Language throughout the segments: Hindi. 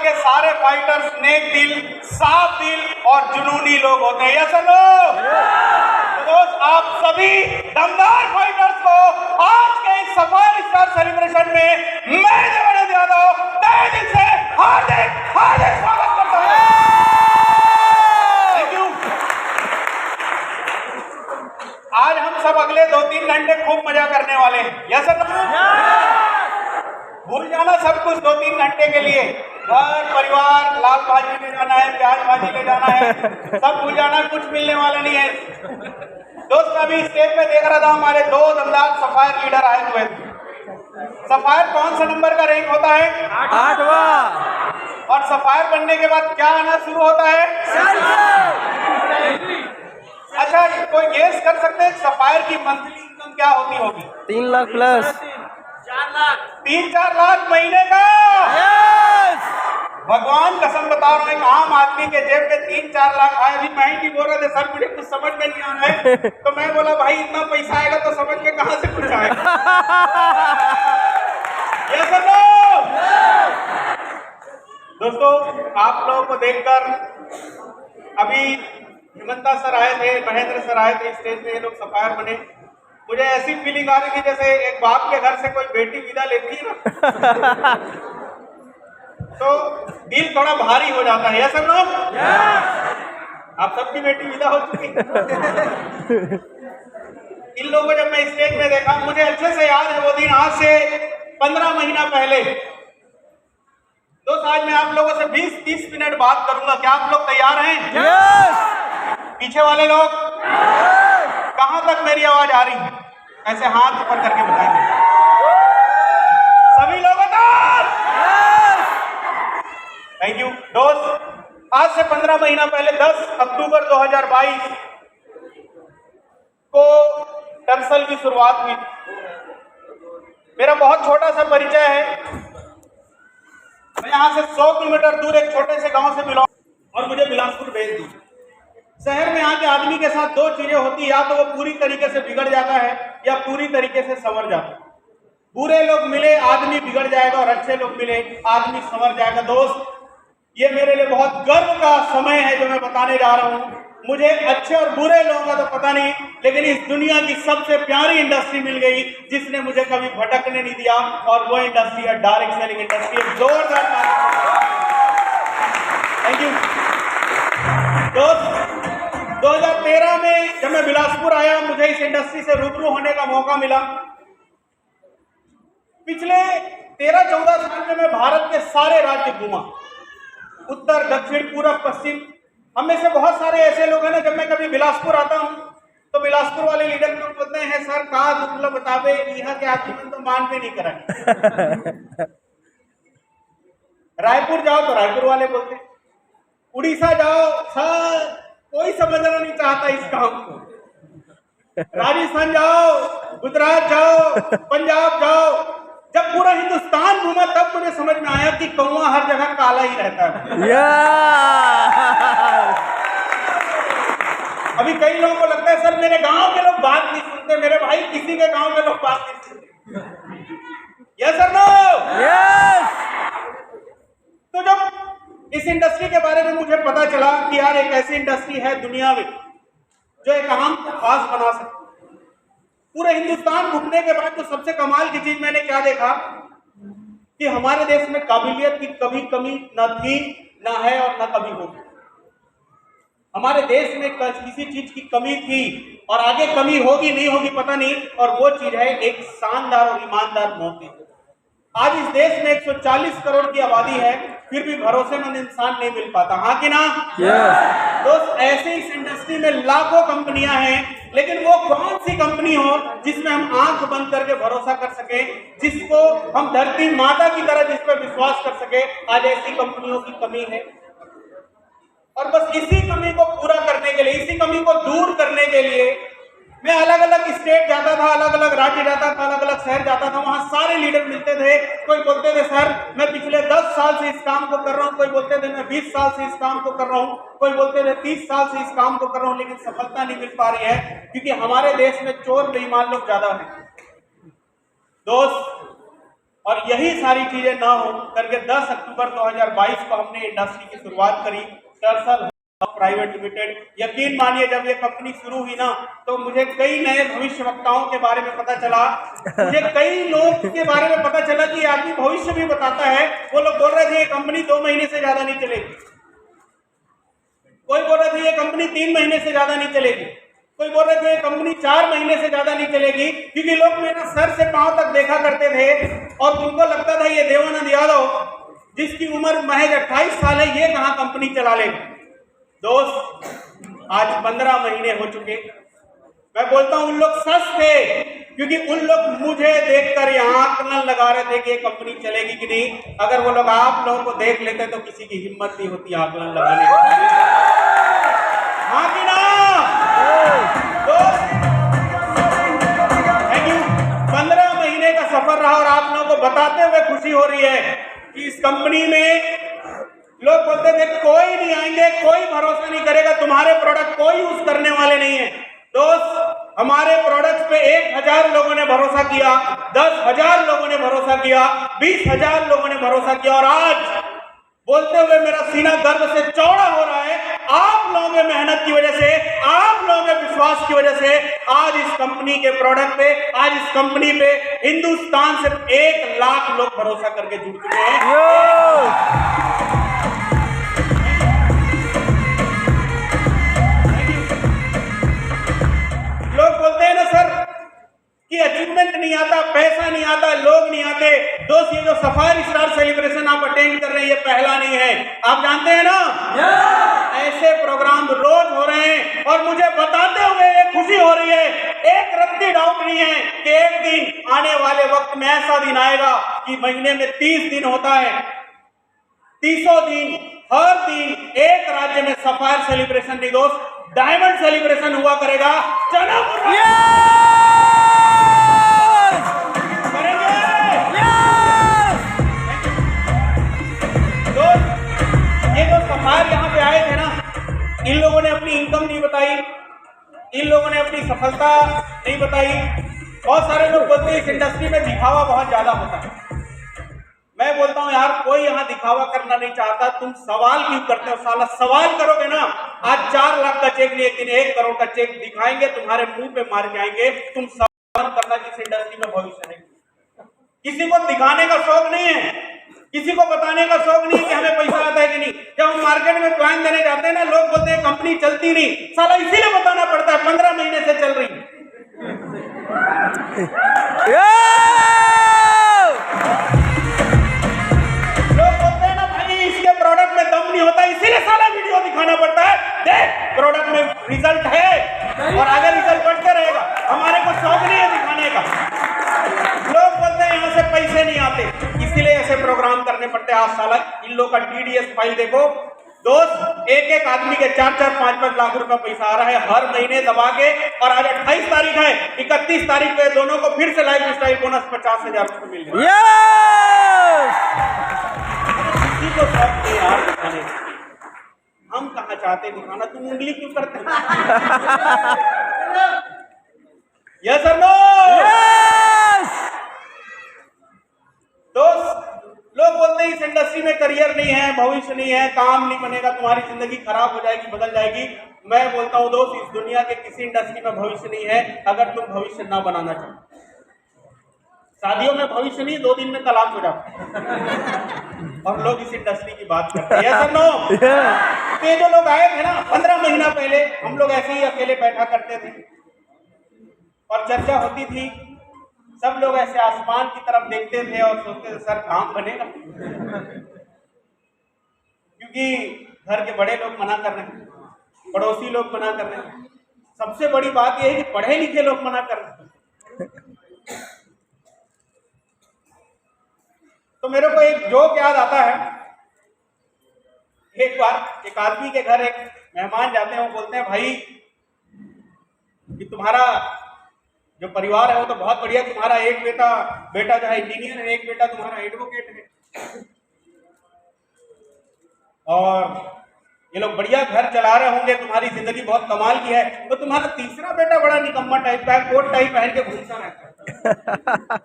के सारे फाइटर्स नेक दिल, साफ दिल और जुनूनी लोग होते हैं। Yes no? तो दोस्त, आप सभी दमदार फाइटर्स को आज के इस सफायर स्टार सेलिब्रेशन में मैं देवेंद्र यादव तहे दिल से हार्दिक हार्दिक स्वागत करता हूं। Thank you. आज हम सब अगले 2-3 घंटे खूब मजा करने वाले हैं। Yes no? भूल जाना सब कुछ 2-3 घंटे के लिए। घर परिवार, लाल भाजी ले जाना है, प्याज भाजी ले जाना है, सब भूल जाना, कुछ मिलने वाला नहीं है। दोस्त, मैं अभी स्टेज पे देख रहा था, हमारे 2 दमदार सफायर लीडर आए हुए थे। सफायर कौन सा नंबर का रैंक होता है? 8वां। और सफायर बनने के बाद क्या आना शुरू होता है? अच्छा, कोई गेस कर सकते हैं सफायर की मंथली इनकम क्या होती होगी? 3 लाख प्लस। 3-4 लाख महीने का। यस! भगवान कसम बता रहा हूँ, एक आम आदमी के जेब में 3-4 लाख आए। अभी मैं ही बोल रहे थे सर मुझे कुछ समझ में नहीं आ रहा है, तो मैं बोला भाई इतना पैसा आएगा तो समझ में कहाँ से कुछ आएगा। यस और नो? दोस्तों, आप लोगों को देखकर अभी हिमंता सर आए थे, महेंद्र सर आए थे, स्टेज पे ये लोग सफायर बने। मुझे ऐसी फीलिंग आ रही थी जैसे एक बाप के घर से कोई बेटी विदा लेती है ना, तो दिल थोड़ा भारी हो जाता है। यस और नो? आप सबकी बेटी विदा हो चुकी। इन लोगों को जब मैं स्टेज में देखा, मुझे अच्छे से याद है वो दिन, आज से 15 महीना पहले। दोस्त, आज मैं आप लोगों से 20-30 मिनट बात करूंगा। क्या आप लोग तैयार हैं? पीछे वाले लोग कहां तक मेरी आवाज आ रही है? ऐसे हाथ ऊपर करके बताएंगे सभी लोगों तक। Thank you. दोस्त, आज से 15 महीना पहले 10 अक्टूबर 2022 को टर्सल की शुरुआत हुई। मेरा बहुत छोटा सा परिचय है। मैं यहां से 100 किलोमीटर दूर एक छोटे से गांव से मिला और मुझे बिलासपुर भेज दी। शहर में आके आदमी के साथ 2 चीजें होती, या तो वो पूरी तरीके से बिगड़ जाता है या पूरी तरीके से संवर जाता है। बुरे लोग मिले आदमी बिगड़ जाएगा और अच्छे लोग मिले आदमी संवर जाएगा। दोस्त, ये मेरे लिए बहुत गर्व का समय है जो मैं बताने जा रहा हूँ। मुझे अच्छे और बुरे लोगों का तो पता नहीं, लेकिन इस दुनिया की सबसे प्यारी इंडस्ट्री मिल गई जिसने मुझे कभी भटकने नहीं दिया, और वो इंडस्ट्री है डायरेक्ट सेलिंग इंडस्ट्री। जोरदार थैंक यू। दोस्त, 2013 में जब मैं बिलासपुर आया, मुझे इस इंडस्ट्री से रूबरू होने का मौका मिला। पिछले 13-14 साल में मैं भारत के सारे राज्य घूमा, उत्तर दक्षिण पूर्व पश्चिम। हम में से बहुत सारे ऐसे लोग हैं ना, जब मैं कभी बिलासपुर आता हूँ तो बिलासपुर वाले लीडर को बोलते हैं सर का दुखला बतावे यहाँ के आदमी तो मान पे नहीं करा। रायपुर जाओ तो रायपुर वाले बोलते, उड़ीसा जाओ सर कोई समझना नहीं चाहता इस काम को, राजस्थान जाओ, गुजरात जाओ, पंजाब जाओ। जब पूरा हिंदुस्तान घूमा तब मुझे समझ में आया कि कौवा हर जगह काला ही रहता है। अभी कई लोगों को लगता है सर मेरे गांव के लोग बात नहीं सुनते। मेरे भाई, किसी के गांव के लोग बात नहीं सुनते। यस और नो? यस। तो जब इस इंडस्ट्री के बारे में मुझे पता चला कि यार एक ऐसी इंडस्ट्री है दुनिया में जो एक काम को खास बना सकती, पूरे हिंदुस्तान घूमने के बाद तो सबसे कमाल की चीज मैंने क्या देखा कि हमारे देश में काबिलियत की कभी कमी न थी, न है और न कभी होगी। हमारे देश में किसी चीज की कमी थी और आगे कमी होगी नहीं होगी पता नहीं, और वो चीज है एक शानदार और ईमानदार नौकरी। आज इस देश में 140 करोड़ की आबादी है, फिर भी भरोसेमंद इंसान नहीं मिल पाता। हाँ कि ना? दोस्त, ऐसे इस इंडस्ट्री में लाखों कंपनियां हैं, लेकिन वो कौन सी कंपनी हो जिसमें हम आंख बंद करके भरोसा कर सके, जिसको हम धरती माता की तरह जिस पर विश्वास कर सके। आज ऐसी कंपनियों की कमी है, और बस इसी कमी को पूरा करने के लिए, इसी कमी को दूर करने के लिए मैं अलग अलग स्टेट जाता था, अलग अलग राज्य जाता था, अलग अलग शहर जाता था। वहां सारे लीडर मिलते थे। कोई बोलते थे सर मैं पिछले 10 साल से इस काम को कर रहा हूं, कोई बोलते थे मैं 20 साल से इस काम को कर रहा हूं, कोई बोलते थे 30 साल से इस काम को कर रहा हूं, लेकिन सफलता नहीं मिल पा रही है क्योंकि हमारे देश में चोर बेईमान लोग ज्यादा हैं। दोस्त, और यही सारी चीजें ना हो करके 10 अक्टूबर 2022 को हमने इंडस्ट्री की शुरुआत करी। टर्सल प्राइवेट लिमिटेड। यकीन मानिए जब ये कंपनी शुरू हुई ना तो मुझे कई नए भविष्यवक्ताओं के बारे में पता चला। मुझे कई लोग के बारे में पता चला कि आदमी भविष्य भी बताता है। वो लोग बोल रहे थे ये कंपनी 2 महीने से ज्यादा नहीं चलेगी, कोई बोल रहे थे ये कंपनी 3 महीने से ज्यादा नहीं चलेगी, कोई बोल रहे थे ये कंपनी 4 महीने से ज्यादा नहीं चलेगी। क्योंकि लोग मेरा सर से पांव तक देखा करते थे और उनको लगता था ये देवानंद यादव जिसकी उम्र महज 28 साल है ये कहां कंपनी चला लेगा। दोस्त आज 15 महीने हो चुके। मैं बोलता हूं उन लोग सच थे क्योंकि उन लोग मुझे देखकर यहाँ आकलन लगा रहे थे कि ये कंपनी चलेगी कि नहीं। अगर वो लोग आप लोगों को देख लेते तो किसी की हिम्मत नहीं होती आकलन लगाने की। हाँ कि ना? Thank you. 15 महीने का सफर रहा और आप लोगों को बताते हुए खुशी हो रही है कि इस कंपनी में लोग बोलते थे कोई नहीं आएंगे, कोई भरोसा नहीं करेगा, तुम्हारे प्रोडक्ट कोई यूज करने वाले नहीं है। दोस्त हमारे प्रोडक्ट पे 1000 लोगों ने भरोसा किया, 10,000 लोगों ने भरोसा किया, 20,000 लोगों ने भरोसा किया और आज बोलते हुए मेरा सीना गर्व से चौड़ा हो रहा है। आप लोगों की मेहनत की वजह से, आप लोगों के विश्वास की वजह से आज इस कंपनी के प्रोडक्ट पे, आज इस कंपनी पे हिंदुस्तान से 1 लाख लोग भरोसा करके जुड़ चुके हैं। लोग बोलते हैं ना सर कि अचीवमेंट नहीं आता, पैसा नहीं आता, लोग नहीं आते। दोस्त ये जो सफारी स्टार सेलिब्रेशन आप अटेंड कर रहे हैं ये पहला नहीं है, आप जानते हैं ना। ऐसे प्रोग्राम रोज हो रहे हैं और मुझे बताते हुए ये खुशी हो रही है, एक रत्ती डाउट नहीं है कि एक दिन आने वाले वक्त में ऐसा दिन आएगा कि महीने में 30 दिन होता है, 30 दिन, हर दिन एक राज्य में सफायर सेलिब्रेशन नहीं दोस्त, डायमंड सेलिब्रेशन हुआ करेगा। चलो करेंगे। दोस्त ये जो सफायर यहाँ पे आए थे ना, इन लोगों ने अपनी इनकम नहीं बताई, इन लोगों ने अपनी सफलता नहीं बताई। बहुत सारे लोग बोलते हैं इस इंडस्ट्री में दिखावा बहुत ज्यादा होता है। मैं बोलता हूं यार कोई यहाँ दिखावा करना नहीं चाहता, तुम सवाल क्यों करते हो? साला सवाल करोगे ना, आज 4 लाख का चेक नहीं, एक दिन 1 करोड़ का चेक दिखाएंगे, तुम्हारे मुंह पे मार जाएंगे। तुम सवाल करना कि इस इंडस्ट्री में भविष्य है। किसी को दिखाने का शौक नहीं है, किसी को बताने का शौक नहीं है कि हमें पैसा आता है कि नहीं। जब हम मार्केट में प्लान देने जाते हैं ना, लोग बोलते हैं कंपनी चलती नहीं, साला इसीलिए बताना पड़ता है 15 महीने से चल रही है। प्रोडक्ट में दम नहीं होता, इसीलिए सारा वीडियो दिखाना पड़ता है। देख प्रोडक्ट में रिजल्ट है और आगे रिजल्ट बढ़ते रहेगा। हमारे को शौक नहीं है दिखाने का। लोग बोलते हैं यहाँ से पैसे नहीं आते, इसीलिए ऐसे प्रोग्राम करने पड़ते हैं। आज साला इन लोग का TDS फाइल देखो दोस्त, एक आदमी के 4-4, 5-5 लाख रुपए पैसा आ रहा है हर महीने दबा के। और आज 28 तारीख है, 31 तारीख पे दोनों को फिर से लाइफ स्टाइल बोनस 50,000 रुपए मिल गया। को शौक नहीं यार दिखाने, हम कहाँ चाहते दिखाना, तुम उंगली क्यों करते हो? यस और नो? दोस्त लोग बोलते हैं इस इंडस्ट्री में करियर नहीं है, भविष्य नहीं है, काम नहीं बनेगा, तुम्हारी जिंदगी खराब हो जाएगी, बदल जाएगी। मैं बोलता हूँ दोस्त इस दुनिया के किसी इंडस्ट्री में भविष्य नहीं है अगर तुम भविष्य ना बनाना चाहो। शादियों में भविष्य नहीं, 2 दिन में तलाक हो जाता और लोग इस इंडस्ट्री की बात करते हैं। yes or no? तो ये जो लोग आए थे ना 15 महीना पहले, हम लोग ऐसे ही अकेले बैठा करते थे और चर्चा होती थी। सब लोग ऐसे आसमान की तरफ देखते थे और सोचते थे सर काम बनेगा, क्योंकि घर के बड़े लोग मना कर रहे हैं, पड़ोसी लोग मना कर रहे हैं। सबसे बड़ी बात यह है कि पढ़े लिखे लोग मना कर रहे हैं। तो मेरे को एक जोक याद आता है। एक बार एक आदमी के घर एक मेहमान जाते हैं, वो बोलते हैं भाई कि तुम्हारा जो परिवार है वो तो बहुत बढ़िया, तुम्हारा एक बेटा जो है इंजीनियर है, एक बेटा तुम्हारा एडवोकेट है और ये लोग बढ़िया घर चला रहे होंगे, तुम्हारी जिंदगी बहुत कमाल की है। तो तुम्हारा तीसरा बेटा बड़ा निकम्मा टाइप का है, कोट टाइप पहन के घूमता रहता है।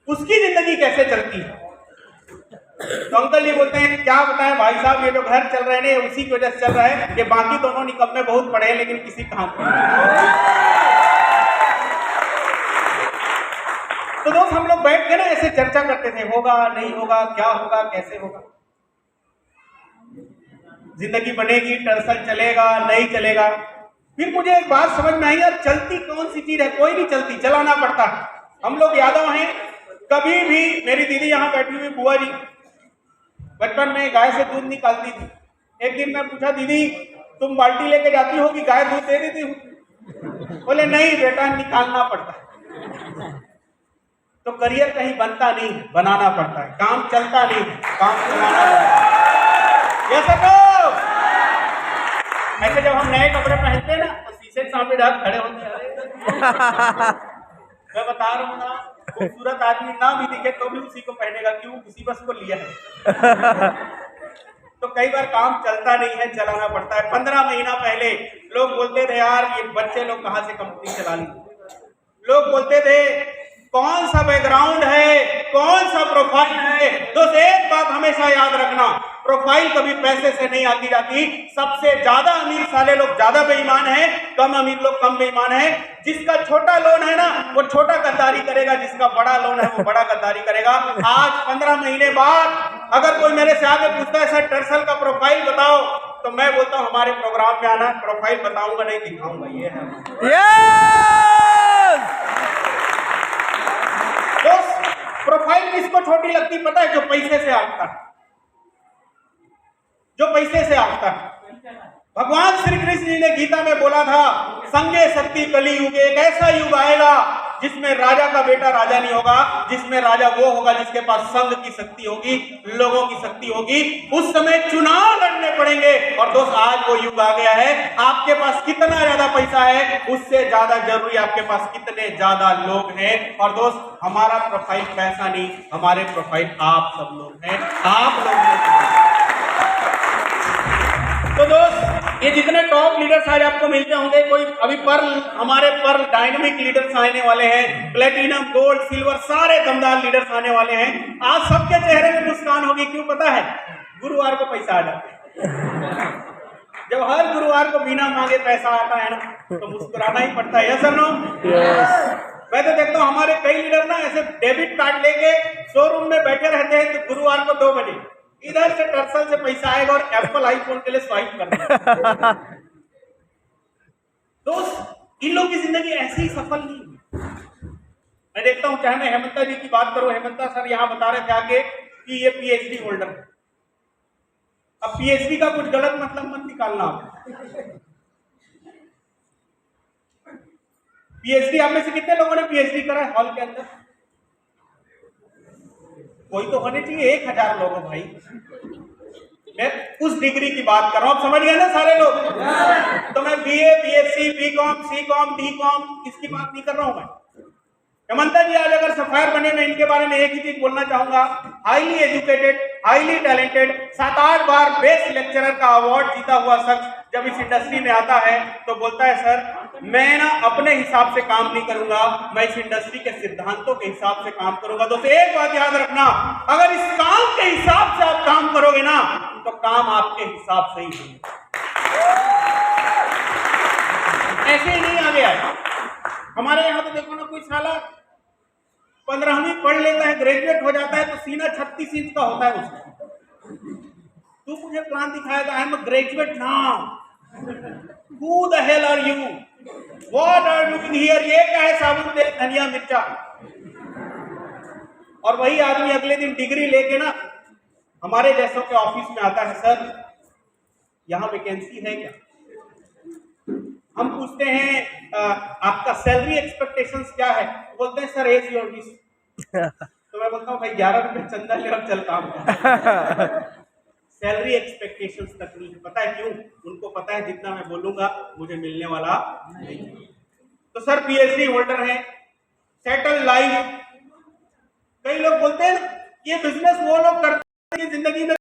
उसकी जिंदगी कैसे चलती है। तो अंकल जी बोलते हैं क्या बताएं भाई साहब, ये जो घर चल रहे हैं उसी की वजह से चल रहा है कि बाकी दोनों निकम्मे बहुत पढ़े हैं लेकिन किसी काम के नहीं। तो दोस्त हम लोग बैठ के ना ऐसे चर्चा करते थे, होगा नहीं होगा, क्या होगा कैसे होगा, जिंदगी बनेगी, टर्सल चलेगा नहीं चलेगा। फिर मुझे एक बात समझ में आई, यार चलती कौन सी चीज है, कोई नहीं चलती, चलाना पड़ता है। हम लोग यादव हैं, कभी भी मेरी दीदी यहाँ बैठी हुई बुआ जी बचपन में गाय से दूध निकालती थी। एक दिन मैं पूछा, दीदी तुम बाल्टी लेके जाती होगी, गाय दूध दे देती हूँ? बोले नहीं बेटा, निकालना पड़ता है। तो करियर कहीं बनता नहीं, बनाना पड़ता है। काम चलता नहीं, काम चलाना पड़ता है। ये सबको ऐसे जब हम नए कपड़े पहनते हैं ना तो शीशे के सामने ढक खड़े होते हैं। मैं बता रहा हूँ ना, खूबसूरत आदमी ना भी दिखे तो भी उसी को पहनेगा, क्यों? उसी बस को लिया है। तो कई बार काम चलता नहीं है, चलाना पड़ता है। 15 महीना पहले लोग बोलते थे यार ये बच्चे लोग कहाँ से कंपनी चला ली। लोग बोलते थे कौन सा बैकग्राउंड है, कौन सा प्रोफाइल है। दोस्त एक बात हमेशा याद रखना, प्रोफाइल कभी पैसे से नहीं आती जाती। सबसे ज्यादा अमीर साले लोग ज्यादा बेईमान हैं, कम अमीर लोग कम बेईमान हैं। जिसका छोटा लोन है ना वो छोटा गद्दारी करेगा, जिसका बड़ा लोन है वो बड़ा गद्दारी करेगा। आज 15 महीने बाद अगर कोई मेरे से आगे पूछता है सर टर्सल का प्रोफाइल बताओ, तो मैं बोलता हूँ हमारे प्रोग्राम में आना, प्रोफाइल बताऊंगा नहीं दिखाऊंगा। ये है दोस्त, प्रोफाइल किसको छोटी लगती पता है? जो पैसे से आता है, जो पैसे से आता है। भगवान श्री कृष्ण जी ने गीता में बोला था, संगे शक्ति कली युग, एक ऐसा युग आएगा जिसमें राजा का बेटा राजा नहीं होगा, जिसमें राजा वो होगा जिसके पास संघ की शक्ति होगी, लोगों की शक्ति होगी। उस समय चुनाव लड़ने पड़ेंगे। और दोस्त आज वो युग आ गया है। आपके पास कितना ज्यादा पैसा है उससे ज्यादा जरूरी आपके पास कितने ज्यादा लोग हैं। और दोस्त हमारा प्रोफाइल पैसा नहीं, हमारे प्रोफाइल आप सब लोग हैं, आप लोग। तो दोस्त ये जितने टॉप लीडर्स आज आपको मिलते होंगे, कोई अभी हमारे डायनामिक लीडर्स आने वाले हैं, प्लेटिनम गोल्ड सिल्वर सारे दमदार लीडर्स आने वाले हैं। आज सबके चेहरे में मुस्कान होगी, क्यों पता है? गुरुवार को पैसा आ जाता है। जब हर गुरुवार को बिना मांगे पैसा आता है ना तो मुस्कुराना ही पड़ता है। सर नो मैं तो देखता हूँ हमारे कई लीडर ना ऐसे डेबिट कार्ड लेके शोरूम में बैठे रहते हैं, तो गुरुवार को 2 बजे इधर से टर्सल से पैसा आएगा और एप्पल आईफोन के लिए स्वाइप करना। दोस्त इन लोगों की जिंदगी ऐसे ही सफल नहीं हुई। मैं देखता हूं, चाहे मैं हेमंता जी की बात करूं, हेमंता सर यहां बता रहे थे आगे कि ये पीएचडी होल्डर है। अब पीएचडी का कुछ गलत मतलब मत निकालना आप। पीएचडी आप में से कितने लोगों ने पीएचडी करा है हॉल के अंदर? कोई तो होने चाहिए, 1000 लोग हो भाई। मैं उस डिग्री की बात कर रहा हूं, समझ गए ना सारे लोग? तो मैं बीए, बीएससी, बीकॉम, सीकॉम, डीकॉम इसकी बात नहीं कर रहा हूं मैं। हेमंता जी आज अगर सफायर बने, मैं इनके बारे में एक ही चीज बोलना चाहूंगा, हाईली एजुकेटेड, हाईली टैलेंटेड, 7-8 बार बेस्ट लेक्चरर का अवार्ड जीता हुआ शख्स जब इस इंडस्ट्री में आता है तो बोलता है सर मैं ना अपने हिसाब से काम नहीं करूंगा, मैं इस इंडस्ट्री के सिद्धांतों के हिसाब से काम करूंगा। तो एक बात याद रखना, अगर इस काम के हिसाब से आप काम करोगे ना तो काम आपके हिसाब से ही होगा, ऐसे ही नहीं आगे आए। हमारे यहाँ तो देखो ना, कोई साला 15वीं पढ़ लेता है, ग्रेजुएट हो जाता है तो सीना 36 इंच का होता है उसका। तू मुझे प्लान दिखाया था, I am graduate now, who the hell are you, what are you doing here? ये क्या है? साबुन तेल धनिया मिर्चा। और वही आदमी अगले दिन डिग्री लेके ना हमारे जैसों के ऑफिस में आता है, सर यहाँ वैकेंसी है क्या? हम पूछते हैं आपका सैलरी एक्सपेक्टेशंस क्या है? बोलते हैं सर एज योर विश। तो मैं बोलता हूँ भाई 11 रुपए चंदा ले और चल काम कर। सैलरी एक्सपेक्टेशंस तक नहीं, पता है क्यों? उनको पता है जितना मैं बोलूंगा मुझे मिलने वाला नहीं। तो सर पीएचडी होल्डर है, सेटल लाइफ। कई लोग बोलते हैं ना ये बिजनेस वो लोग करते हैं जिंदगी में